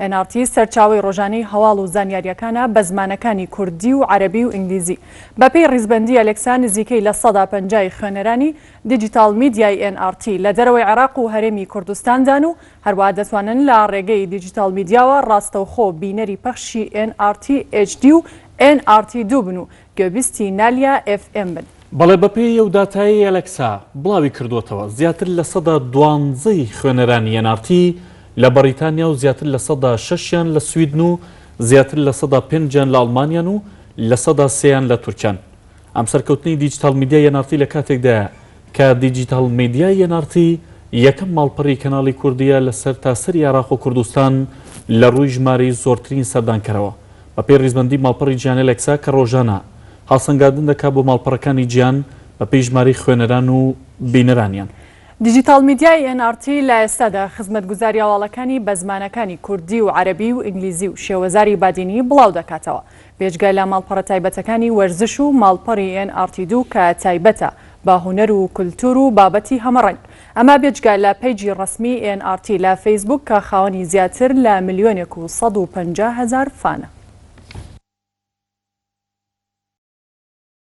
NRT سەرچاوەی ڕۆژانەی هەواڵ و زانیاریەکانە بە زمانەکانی کوردی و عەرەبی و ئینگلیزی. بەپێی ڕیزبەندی ئەلێکسا نزیکەی لە 150 خوێنەرانی دیجیتال میدیای NRT لە دەرەوەی عێراق و هەرێمی کوردستاندان و هەروەها دەتوانن لە ڕێگەی دیجیتال میدیاوە ڕاستەوخۆ بینەری پەخشی NRT HD و NRT2 بن و گوێبیستی نالیا FM بن. بەڵێ بەپێی ئەو داتایی ئەلێکسا بڵاوی کردوتەوە زیاتر لە 112 خوێنەرانی NRT لە بەریتانیا و زیاتر لە 106یان لە سویدن و زیاتر لە 105یان لە ئەڵمانیان و لە 103یان لە تورکیان. ئەم سەرکەوتنی دیجیتال میدیای NRT لە کاتێکدایە کە دیجیتال میدیای NRT یەکەم ماڵپەڕی کەناڵی کوردیە لە سەرتاسەری عێراق و کوردستان لە ڕووی ژمارەی زۆرترین سەردانکەرەوە. بەپێی ڕیزبەندی ماڵپەڕی گیانی ئەلێکسا کە ڕۆژانە هەڵسەنگاندن دەکات بۆ ماڵپەڕەکانی گیان بەپێی ژمارەی خوێنەران و بینەرانیان. دیجیتال میدیای NRT لە ئێستادا خزمەتگوزاری هەواڵەکانی بە زمانەکانی کوردی و عەرەبی و ئینگلیزی و شێوەزاری بادینی بڵاو دەکاتەوە. بێجگای لە ماڵپەڕە تایبەتەکانی وەرزش و ماڵپەڕی NRT2 کە تایبەتە بە هونەر و کولتور و بابەتی هەمەڕەنگ. ئەمە بێجگای لە پیجی ڕسمی NRT لە فەیسبوک کە خاوەنی زیاتر لە 1,150,000 فانە.